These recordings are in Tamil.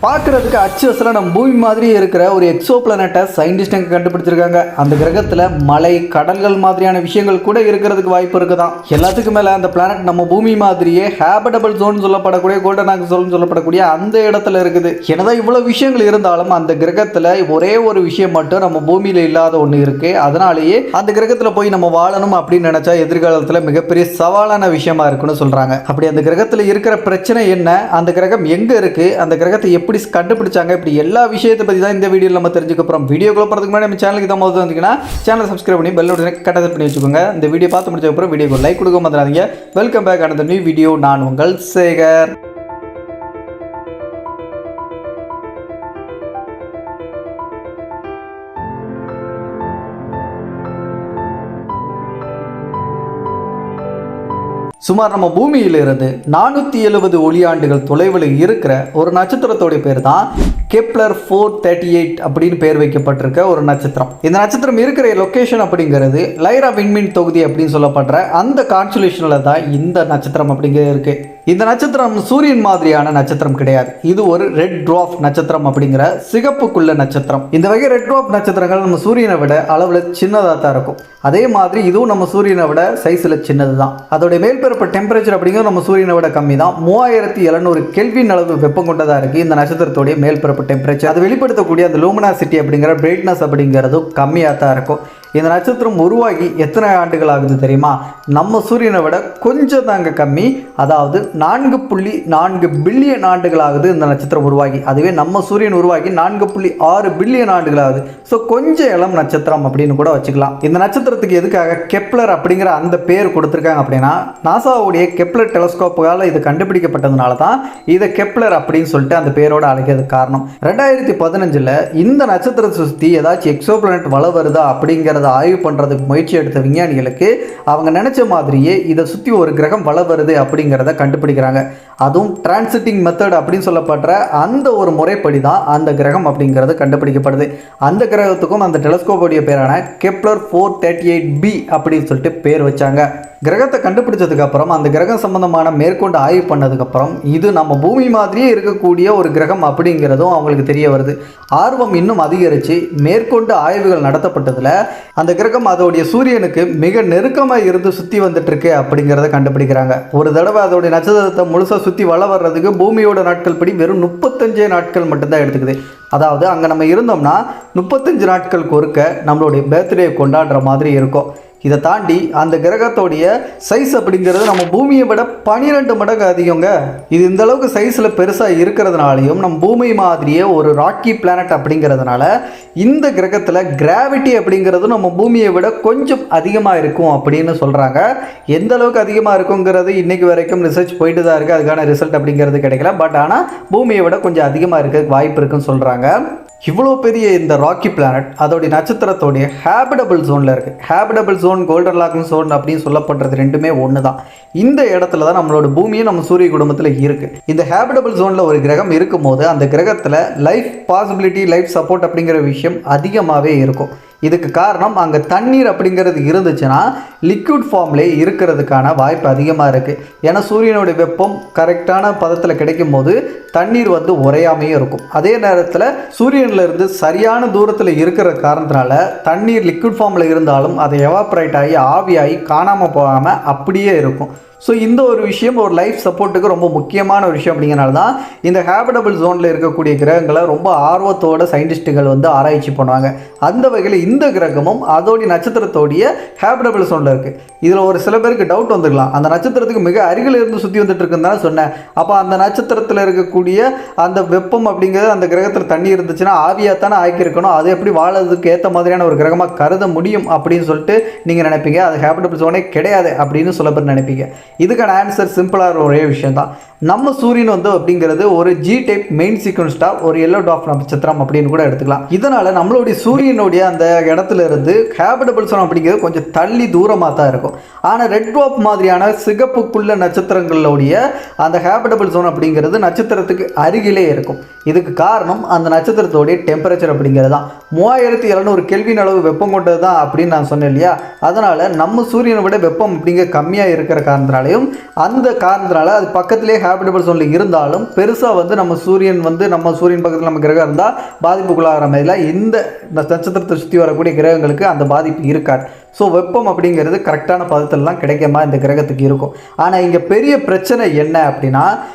பார்க்குறதுக்கு அச்சஸில் நம்ம பூமி மாதிரியே இருக்கிற ஒரு எக்ஸோ பிளானட்டை சயின்டிஸ்ட்டுங்க கண்டுபிடிச்சிருக்காங்க. அந்த கிரகத்தில் மலை கடல்கள் மாதிரியான விஷயங்கள் கூட இருக்கிறதுக்கு வாய்ப்பு இருக்குதான். எல்லாத்துக்கும் மேலே அந்த பிளானட் நம்ம பூமி மாதிரியே ஹேபிட்டபிள் ஜோன் சொல்லப்படக்கூடிய கோல்டன் ஆக்ஸ் ஜோன் சொல்லப்படக்கூடிய அந்த இடத்துல இருக்குது. என்னதான் இவ்வளோ விஷயங்கள் இருந்தாலும் அந்த கிரகத்தில் ஒரே ஒரு விஷயம் மட்டும் நம்ம பூமியில் இல்லாத ஒன்று இருக்குது. அதனாலேயே அந்த கிரகத்தில் போய் நம்ம வாழணும் அப்படின்னு நினச்சா எதிர்காலத்தில் மிகப்பெரிய சவாலான விஷயமா இருக்குன்னு சொல்கிறாங்க. அப்படி அந்த கிரகத்தில் இருக்கிற பிரச்சனை என்ன, அந்த கிரகம் எங்கே இருக்குது, அந்த கிரகத்தை எப்படி கண்டுபிடிச்சாங்க, இப்படி எல்லா விஷயத்தை பற்றி தான் இந்த வீடியோவில் நம்ம தெரிஞ்சுக்க போகிறோம். வீடியோக்குள்ள போகிறதுக்கு முன்னாடி நம்ம சேனலுக்கு தான் முதல்ல வந்தீங்கன்னா சேனலை சப்ஸ்கிரைப் பண்ணி பெல் பட்டனை கட்டாயம் பண்ணி வச்சுக்கோங்க. இந்த வீடியோ பார்த்து முடிச்சதுக்கப்புறம் வீடியோக்கு லைக் கொடுக்க மறந்துடாதீங்க. வெல்கம் பேக் ஆன நியூ வீடியோ. நான் உங்கள் சேகர். சுமார் நம்ம பூமியிலிருந்து 470 ஒளியாண்டுகள் தொலைவில் இருக்கிற ஒரு நட்சத்திரத்தோடைய பேர் தான் கெப்லர் 438 அப்படின்னு பேர் வைக்கப்பட்டிருக்க ஒரு நட்சத்திரம். இந்த நட்சத்திரம் இருக்கிற லொக்கேஷன் அப்படிங்கிறது லைரா விண்மீன் தொகுதி அப்படின்னு சொல்லப்படுற அந்த கான்ஸ்டலேஷனில் தான் இந்த நட்சத்திரம் அப்படிங்கிறது இருக்கு. இந்த நட்சத்திரம் சூரியன் மாதிரியான நட்சத்திரம் கிடையாது. இது ஒரு ரெட் ட்வார்ஃப் நட்சத்திரம் அப்படிங்கிற சிகப்புக்குள்ள நட்சத்திரம். இந்த வகை ரெட் ட்வார்ஃப் நட்சத்திரங்கள் நம்ம சூரியனை விட அளவில் சின்னதாக தான் இருக்கும். அதே மாதிரி இதுவும் நம்ம சூரியனை விட சைஸில் சின்னது தான். அதோடைய மேல்பரப்பு டெம்பரேச்சர் அப்படிங்கிறது நம்ம சூரியனை விட கம்மி தான். 3700 கெல்வின் அளவு வெப்பம் கொண்டதாக இருக்குது இந்த நட்சத்திரத்துடைய மேல்பரப்பு டெம்பரேச்சர். அது வெளிப்படுத்தக்கூடிய அந்த லூமினாசிட்டி அப்படிங்கிற பிரைட்னஸ் அப்படிங்கிறதும் கம்மியாக தான் இருக்கும். இந்த நட்சத்திரம் உருவாகி எத்தனை ஆண்டுகள் ஆகுது தெரியுமா? நம்ம சூரியனை விட கொஞ்சம் தாங்க கம்மி. அதாவது 4.4 பில்லியன் ஆண்டுகள் ஆகுது இந்த நட்சத்திரம் உருவாகி. அதுவே நம்ம சூரியன் உருவாகி 4.6 பில்லியன் ஆண்டுகள் ஆகுது. ஸோ கொஞ்சம் இளம் நட்சத்திரம் அப்படின்னு கூட வச்சுக்கலாம். இந்த நட்சத்திரத்துக்கு எதுக்காக கெப்லர் அப்படிங்கிற அந்த பேர் கொடுத்துருக்காங்க அப்படின்னா, நாசாவுடைய கெப்லர் டெலஸ்கோப்பால் இது கண்டுபிடிக்கப்பட்டதுனால தான் இதை கெப்லர் அப்படின்னு சொல்லிட்டு அந்த பேரோட அழைக்கிறதுக்கு காரணம். 2015 இந்த நட்சத்திரத்தை சுற்றி ஏதாச்சும் எக்ஸோ பிளானட் வள வருதா அப்படிங்கிற ஆய்வு பண்றதுக்கு முயற்சி எடுத்த விஞ்ஞானிகளுக்கு அவங்க நினைச்ச மாதிரியே இதை சுற்றி ஒரு கிரகம் வள வருது அப்படிங்கிறத கண்டுபிடிக்கிறாங்க. அதுவும் டிரான்சிட்டிங் மெத்தட் அப்படின்னு சொல்லப்படுற அந்த ஒரு முறைப்படி தான் அந்த கிரகம் அப்படிங்கிறது கண்டுபிடிக்கப்படுது. அந்த கிரகத்துக்கும் அந்த டெலஸ்கோப்போடைய பேரான கெப்லர் 438b அப்படின்னு சொல்லிட்டு பேர் வச்சாங்க. கிரகத்தை கண்டுபிடிச்சதுக்கு அப்புறம் அந்த கிரகம் சம்பந்தமான மேற்கொண்டு ஆய்வு பண்ணதுக்கப்புறம் இது நம்ம பூமி மாதிரியே இருக்கக்கூடிய ஒரு கிரகம் அப்படிங்கிறதும் அவங்களுக்கு தெரிய வருது. ஆர்வம் இன்னும் அதிகரித்து மேற்கொண்டு ஆய்வுகள் நடத்தப்பட்டதில் அந்த கிரகம் அதோடைய சூரியனுக்கு மிக நெருக்கமாக இருந்து சுற்றி வந்துட்டு இருக்கு அப்படிங்கிறத கண்டுபிடிக்கிறாங்க. ஒரு தடவை அதோடைய நட்சத்திரத்தை முழுசாக சுற்றி வள வர்றதுக்கு பூமியோட நாட்கள் படி வெறும் 35 நாட்கள் மட்டும்தான் எடுத்துக்குது. அதாவது அங்கே நம்ம இருந்தோம்னா 35 நாட்களுக்கு ஒருக்க நம்மளுடைய பர்த்டே கொண்டாடுற மாதிரி இருக்கும். இதை தாண்டி அந்த கிரகத்தோடைய சைஸ் அப்படிங்கிறது நம்ம பூமியை விட 12 மடங்கு அதிகங்க. இது இந்த அளவுக்கு சைஸில் பெருசாக இருக்கிறதுனாலையும் நம்ம பூமி மாதிரியே ஒரு ராக்கி பிளானட் அப்படிங்கிறதுனால இந்த கிரகத்தில் கிராவிட்டி அப்படிங்கிறது நம்ம பூமியை விட கொஞ்சம் அதிகமாக இருக்கும் அப்படின்னு சொல்கிறாங்க. எந்த அளவுக்கு அதிகமாக இருக்குங்கிறது இன்றைக்கு வரைக்கும் ரிசர்ச் போயிட்டு தான் இருக்குது. அதுக்கான ரிசல்ட் அப்படிங்கிறது கிடைக்கல. பட் ஆனால் பூமியை விட கொஞ்சம் அதிகமாக இருக்க வாய்ப்பு இருக்குன்னு சொல்கிறாங்க. இவ்வளோ பெரிய இந்த ராக்கி பிளானட் அதோடைய நட்சத்திரத்தோடைய ஹேபிட்டபிள் ஜோனில் இருக்குது. Habitable zone Goldilocks zone அப்படின்னு சொல்லப்படுறது ரெண்டுமே ஒன்று தான். இந்த இடத்துல தான் நம்மளோட பூமியும் நம்ம சூரிய குடும்பத்தில் இருக்குது. இந்த ஹேபிட்டபிள் ஜோனில் ஒரு கிரகம் இருக்கும் போது அந்த கிரகத்தில் லைஃப் பாசிபிலிட்டி லைஃப் சப்போர்ட் அப்படிங்கிற விஷயம் அதிகமாகவே இருக்கும். இதுக்கு காரணம் அங்கே தண்ணீர் அப்படிங்கிறது இருந்துச்சுன்னா லிக்விட் ஃபார்ம்லே இருக்கிறதுக்கான வாய்ப்பு அதிகமாக இருக்குது. ஏன்னா சூரியனுடைய வெப்பம் கரெக்டான பதத்தில் கிடைக்கும் போது தண்ணீர் உறையாமையும் இருக்கும். அதே நேரத்தில் சூரியனிலிருந்து சரியான தூரத்தில் இருக்கிற காரணத்தினால தண்ணீர் லிக்விட் ஃபார்மில் இருந்தாலும் அதை எவாப்ரேட் ஆகி ஆவியாகி காணாமல் போகாமல் அப்படியே இருக்கும். ஸோ இந்த ஒரு விஷயம் ஒரு லைஃப் சப்போர்ட்டுக்கு ரொம்ப முக்கியமான ஒரு விஷயம். அப்படிங்கிறனால தான் இந்த ஹேபிட்டபிள் ஜோனில் இருக்கக்கூடிய கிரகங்களை ரொம்ப ஆர்வத்தோட சயின்டிஸ்ட்டுகள் ஆராய்ச்சி பண்ணுவாங்க. அந்த வகையில் இந்த கிரகமும் அதோடைய நட்சத்திரத்தோடைய ஹேபிட்டபிள் ஜோனில் இருக்குது. இதில் ஒரு சில பேருக்கு டவுட் வந்துருக்கலாம், அந்த நட்சத்திரத்துக்கு மிக அருகில் இருந்து சுற்றி வந்துட்டு இருக்குன்னு தானே சொன்னேன். அப்போ அந்த நட்சத்திரத்தில் இருக்கக்கூடிய அந்த வெப்பம் அப்படிங்கிறது அந்த கிரகத்தில் தண்ணி இருந்துச்சுன்னா ஆவியாக தானே ஆக்கியிருக்கணும். அது எப்படி வாழறதுக்கு ஏற்ற மாதிரியான ஒரு கிரகமாக கருத முடியும் அப்படின்னு சொல்லிட்டு நீங்கள் நினைப்பீங்க. அது ஹேபிட்டபிள் ஜோனே கிடையாது அப்படின்னு சில பேர் நினைப்பீங்க. இதுக்கான ஆன்சர் சிம்பிளாக ஒரே விஷயம் தான். நம்ம சூரியன் அப்படிங்கிறது ஒரு G type main sequence star, ஒரு எல்லோ டார்க் நட்சத்திரம் அப்படின்னு கூட எடுத்துக்கலாம். இதனால நம்மளுடைய சூரியனுடைய அந்த இடத்துல இருந்து ஹேபிட்டபிள் ஜோன் அப்படிங்கிறது கொஞ்சம் தள்ளி தூரமாக தான் இருக்கும். ஆனால் ரெட் ட்வார்ஃப் மாதிரியான சிகப்புக்குள்ள நட்சத்திரங்களுடைய அந்த ஹேபிட்டபிள் ஜோன் அப்படிங்கிறது நட்சத்திரத்துக்கு அருகிலே இருக்கும். இதுக்கு காரணம் அந்த நட்சத்திரத்தோடைய டெம்பரேச்சர் அப்படிங்கிறது தான். 3700 கெல்வின் அளவு வெப்பம் கொண்டது தான் அப்படின்னு நான் சொன்னேன் இல்லையா. அதனால் நம்ம சூரியனை விட வெப்பம் அப்படிங்கிற கம்மியாக இருக்கிற காரணத்தினாலையும் அந்த காரணத்தினால அது பக்கத்திலே ஹேபிட்டபிள் ஜோனில் இருந்தாலும் பெருசாக வந்து நம்ம சூரியன் பக்கத்தில் நம்ம கிரகம் இருந்தால் பாதிப்புக்குள்ளாகிற மாதிரிலாம் இந்த நட்சத்திரத்தை சுற்றி வரக்கூடிய கிரகங்களுக்கு அந்த பாதிப்பு இருக்காது. ஸோ வெப்பம் அப்படிங்கிறது கரெக்டான பதத்திலலாம் கிடைக்காம இந்த கிரகத்துக்கு இருக்கும். ஆனால் இங்கே பெரிய பிரச்சனை என்ன அப்படின்னா,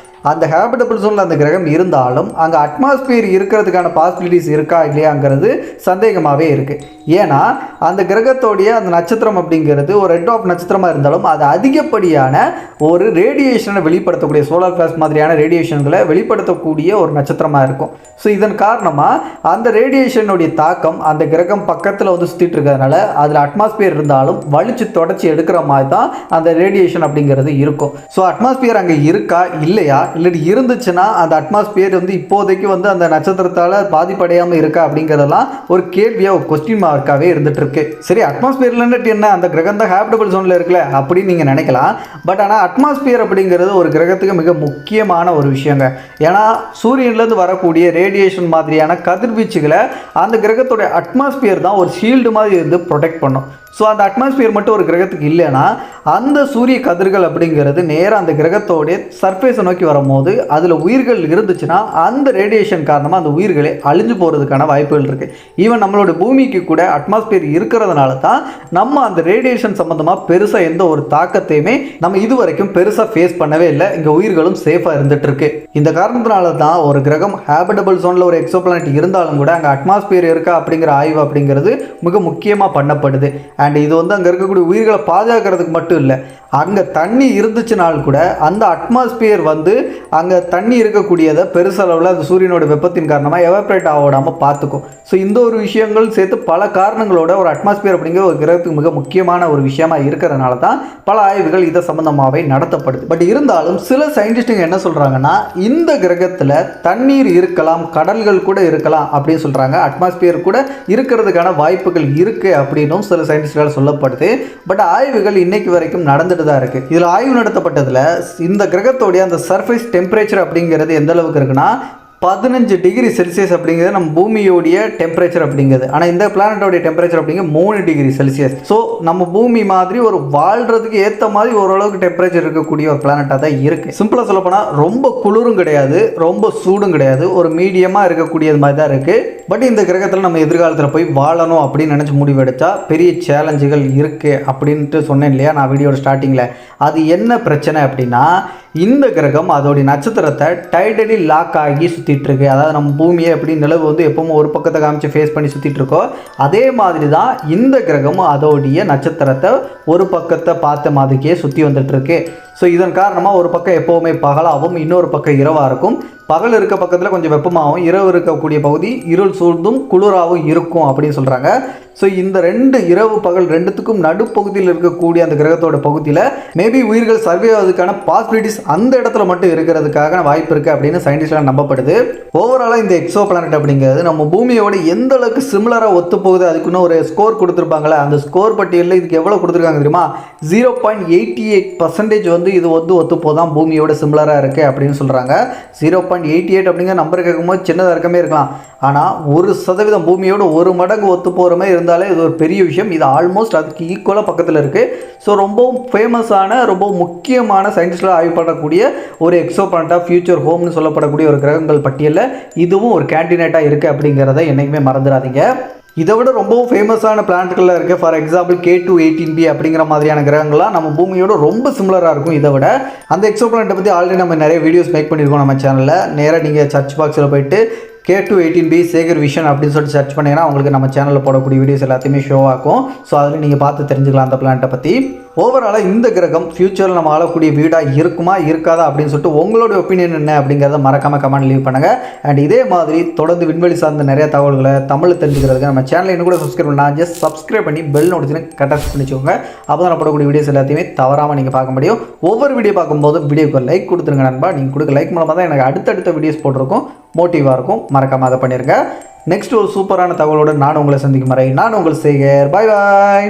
அந்த ஹேபிட்டபிள் ஜோனில் அந்த கிரகம் இருந்தாலும் அங்கே அட்மாஸ்பியர் இருக்கிறதுக்கான பாசிபிலிட்டிஸ் இருக்கா இல்லையாங்கிறது சந்தேகமாகவே இருக்குது. ஏன்னா அந்த கிரகத்தோடைய அந்த நட்சத்திரம் அப்படிங்கிறது ஒரு ரெட் ஆஃப் நட்சத்திரமாக இருந்தாலும் அது அதிகப்படியான ஒரு ரேடியேஷனை வெளிப்படுத்தக்கூடிய சோலார் ஃப்ளாஷ் மாதிரியான ரேடியேஷன்களை வெளிப்படுத்தக்கூடிய ஒரு நட்சத்திரமாக இருக்கும். ஸோ இதன் காரணமாக அந்த ரேடியேஷனுடைய தாக்கம் அந்த கிரகம் பக்கத்தில் வந்து சுற்றிட்டு இருக்கிறதுனால அதில் அட்மாஸ்பியர் இருந்தாலும் வலிச்சு தொடச்சி எடுக்கிற மாதிரி தான் அந்த ரேடியேஷன் அப்படிங்கிறது இருக்கும். ஸோ அட்மாஸ்பியர் அங்கே இருக்கா இல்லையா, இல்லாட்டி இருந்துச்சுன்னா அந்த அட்மாஸ்பியர் வந்து இப்போதைக்கு வந்து அந்த நட்சத்திரத்தால் பாதிப்படையாமல் இருக்கா அப்படிங்கிறதெல்லாம் ஒரு கேள்வியாக ஒரு கொஸ்டின் மார்க்காகவே இருந்துட்டு இருக்கு. சரி, அட்மாஸ்பியர்லன்ட்டு என்ன, அந்த கிரகம் தான் ஹேபிட்டபிள் ஜோனில் இருக்குல்ல அப்படின்னு நீங்கள் நினைக்கலாம். பட் ஆனால் அட்மாஸ்பியர் அப்படிங்கிறது ஒரு கிரகத்துக்கு மிக முக்கியமான ஒரு விஷயங்க. ஏன்னா சூரியன்லேருந்து வரக்கூடிய ரேடியேஷன் மாதிரியான கதிர்வீச்சுகளை அந்த கிரகத்தோடைய அட்மாஸ்பியர் தான் ஒரு ஷீல்டு மாதிரி இருந்து ப்ரொடெக்ட் பண்ணும். ஸோ அந்த அட்மாஸ்பியர் மட்டும் ஒரு கிரகத்துக்கு இல்லைன்னா அந்த சூரிய கதிர்கள் அப்படிங்கிறது நேராக அந்த கிரகத்தோடைய சர்ஃபேஸை நோக்கி வரும்போது அதில் உயிர்கள் இருந்துச்சுன்னா அந்த ரேடியேஷன் காரணமாக அந்த உயிர்களே அழிஞ்சு போகிறதுக்கான வாய்ப்புகள் இருக்குது. ஈவன் நம்மளோட பூமிக்கு கூட அட்மாஸ்பியர் இருக்கிறதுனால தான் நம்ம அந்த ரேடியேஷன் சம்மந்தமாக பெருசாக எந்த ஒரு தாக்கத்தையுமே நம்ம இது வரைக்கும் பெருசாக ஃபேஸ் பண்ணவே இல்லை. இங்கே உயிர்களும் சேஃபாக இருந்துட்டு இருக்கு. இந்த காரணத்தினால தான் ஒரு கிரகம் ஹேபிட்டபிள் ஜோனில் ஒரு எக்ஸோ பிளானட் இருந்தாலும் கூட அங்கே அட்மாஸ்பியர் இருக்கா அப்படிங்கிற ஆய்வு அப்படிங்கிறது மிக முக்கியமாக பண்ணப்படுது. அண்ட் இது வந்து அங்கே இருக்கக்கூடிய உயிர்களை பாதுகாக்கிறதுக்கு மட்டும் இல்லை, அங்கே தண்ணி இருந்துச்சுனால் கூட அந்த அட்மாஸ்பியர் வந்து அங்கே தண்ணி இருக்கக்கூடியதை பெருசளவில் அந்த சூரியனோட வெப்பத்தின் காரணமாக எவாப்ரேட் ஆகாமல் பார்த்துக்கும். ஸோ இந்த ஒரு விஷயங்கள் சேர்த்து பல காரணங்களோட ஒரு அட்மாஸ்பியர் அப்படிங்கிற ஒரு கிரகத்துக்கு மிக முக்கியமான ஒரு விஷயமா இருக்கிறதுனால தான் பல ஆய்வுகள் இதை சம்மந்தமாகவே நடத்தப்படுது. பட் இருந்தாலும் சில சயின்டிஸ்ட்டுங்க என்ன சொல்கிறாங்கன்னா, இந்த கிரகத்தில் தண்ணீர் இருக்கலாம், கடல்கள் கூட இருக்கலாம் அப்படின்னு சொல்கிறாங்க. அட்மாஸ்பியர் கூட இருக்கிறதுக்கான வாய்ப்புகள் இருக்குது அப்படின்னும் சில சயின்டிஸ்ட்களால் சொல்லப்படுது. பட் ஆய்வுகள் இன்னைக்கு வரைக்கும் நடந்துட்டு தான் இருக்கு. இதில் ஆய்வு நடத்தப்பட்டதில் இந்த கிரகத்தோடைய அந்த சர்ஃபேஸ் டெம்பரேச்சர் அப்படிங்கிறது எந்த அளவுக்கு இருக்குன்னா 15 டிகிரி செல்சியஸ் அப்படிங்கிறது நம்ம பூமியோடைய டெம்பரேச்சர் அப்படிங்கிறது. ஆனால் இந்த பிளானட்டோடைய டெம்பரேச்சர் அப்படிங்கிறது 3 டிகிரி செல்சியஸ். ஸோ நம்ம பூமி மாதிரி ஒரு வாழ்கிறதுக்கு ஏற்ற மாதிரி ஓரளவுக்கு டெம்பரேச்சர் இருக்கக்கூடிய ஒரு பிளானட்டாக தான் இருக்குது. சிம்பிளாக சொல்லப்போனால் ரொம்ப குளிரும் கிடையாது, ரொம்ப சூடும் கிடையாது, ஒரு மீடியமாக இருக்கக்கூடியது மாதிரி தான் இருக்குது. பட் இந்த கிரகத்தில் நம்ம எதிர்காலத்தில் போய் வாழணும் அப்படின்னு நினச்சி முடிவெடுத்தா பெரிய சேலஞ்சுகள் இருக்குது அப்படின்ட்டு சொன்னேன் இல்லையா நான் வீடியோட ஸ்டார்டிங்கில். அது என்ன பிரச்சனை அப்படின்னா, இந்த கிரகம் அதோடைய நட்சத்திரத்தை டைடலி லாக் ஆகி சுற்றிட்டு இருக்கு. அதாவது நம்ம பூமியை எப்படி நிலவு வந்து எப்பவும் ஒரு பக்கத்தை காமிச்சு ஃபேஸ் பண்ணி சுற்றிட்டு இருக்கோ அதே மாதிரி தான் இந்த கிரகமும் அதோடைய நட்சத்திரத்தை ஒரு பக்கத்தை பார்த்த மாதிரிக்கே சுற்றி வந்துட்டு இருக்கு. ஸோ இதன் காரணமாக ஒரு பக்கம் எப்போவுமே பகலாகவும் இன்னொரு பக்கம் இரவாக இருக்கும். பகல் இருக்க பக்கத்தில் கொஞ்சம் வெப்பமாகவும் இரவு இருக்கக்கூடிய பகுதி இருள் சூழ்ந்தும் குளிராகவும் இருக்கும் அப்படின்னு சொல்கிறாங்க. ஸோ இந்த இரவு பகல் ரெண்டுத்துக்கும் நடுப்பகுதியில் இருக்கக்கூடிய அந்த கிரகத்தோட பகுதியில் மேபி உயிர்கள் சர்வே ஆவதுக்கான பாசிபிலிட்டிஸ் அந்த இடத்துல மட்டும் இருக்கிறதுக்காக வாய்ப்பு இருக்குது அப்படின்னு சயின்டிஸ்ட்லாம் நம்பப்படுது. ஓவராலாக இந்த எக்ஸோ பிளானட் அப்படிங்கிறது நம்ம பூமியோட எந்த அளவுக்கு சிமிலராக ஒத்து போகுது அதுக்குன்னு ஒரு ஸ்கோர் கொடுத்துருப்பாங்களே, அந்த ஸ்கோர் பட்டியலில் இதுக்கு எவ்வளோ கொடுத்துருக்காங்க தெரியுமா? 0.88% வந்து இது ஒத்து போதான் பூமியோட சிமிலராக இருக்குது அப்படின்னு சொல்கிறாங்க. 0.88 அப்படிங்கிற நம்பர் கேட்கும்போது சின்னதாக இருக்கமே இருக்கலாம். ஆனால் 1% பூமியோட 1 மடங்கு ஒத்து போகிற மாதிரி இருந்தாலே இது ஒரு பெரிய விஷயம். இது ஆல்மோஸ்ட் அதுக்கு ஈக்குவலாக பக்கத்தில் இருக்குது. ஸோ ரொம்பவும் ஃபேமஸான ரொம்ப முக்கியமான சயின்டிஸ்ட்லாம் ஆய்வு பண்ணக்கூடிய ஒரு எக்ஸோ பிளானட்டாக ஃபியூச்சர் ஹோம்னு சொல்லப்படக்கூடிய ஒரு கிரகங்கள் பட்டியலில் இதுவும் ஒரு கேண்டிடேட்டாக இருக்குது அப்படிங்கிறத என்றைக்குமே மறந்துடாதீங்க. இதை விட ரொம்பவும் ஃபேமஸான பிளானட்டுகள்லாம் இருக்குது. ஃபார் எக்ஸாம்பிள் K2-18b அப்படிங்கிற மாதிரியான கிரகங்கள்லாம் நம்ம பூமியோட ரொம்ப சிமிலராக இருக்கும். இதை விட அந்த எக்ஸோ பிளானட்டை பற்றி ஆல்ரெடி நம்ம நிறைய வீடியோஸ் மேக் பண்ணியிருக்கோம் நம்ம சேனலில். நேராக நீங்கள் சர்ச் பாக்ஸில் போயிட்டு K2-18b சேகர் விஷன் அப்படின்னு சொல்லிட்டு சர்ச் பண்ணிங்கன்னா உங்களுக்கு நம்ம சேனலில் போடக்கூடிய வீடியோஸ் எல்லாத்தையுமே ஷோ ஆகும். ஸோ அதில் நீங்கள் பார்த்து தெரிஞ்சுக்கலாம் அந்த பிளானட்டை பற்றி. ஓவராலாக இந்த கிரகம் ஃபியூச்சரில் நம்ம ஆளக்கூடிய வீடாக இருக்குமா இருக்காதா அப்படின்னு சொல்லிட்டு உங்களோட ஒப்பீனியன் என்ன அப்படிங்கிறத மறக்காமல் கமெண்ட் லீவ் பண்ணுங்கள். அண்ட் இதே மாதிரி தொடர்ந்து விண்வெளி சார்ந்த நிறைய தகவல்களை தமிழ் தெரிஞ்சுக்கிறதுக்கு நம்ம சேனலை இன்னும் கூட சப்ஸ்கிரைப் பண்ணலாம். ஜஸ்ட் சப்ஸ்கிரைப் பண்ணி பெல் நோட்டிஃபிகேஷன் கரெக்டாக பண்ணிச்சுக்கோங்க. அப்போ தான் நான் போடக்கூடிய வீடியோஸ் எல்லாத்தையுமே தவறாமல் நீங்கள் பார்க்க முடியும். ஒவ்வொரு வீடியோ பார்க்கும்போது வீடியோக்கு லைக் கொடுத்துருங்க நண்பா. நீங்கள் கொடுக்க லைக் மூலமாக தான் எனக்கு அடுத்தடுத்த வீடியோஸ் போட்டிருக்கும், மோட்டிவாக இருக்கும். மறக்காமல் அதை பண்ணிடுங்க. நெக்ஸ்ட் ஒரு சூப்பரான தகவலோடு நான் உங்களை சந்திக்கும் வரை நான் உங்கள் சேகர். பாய் பாய்.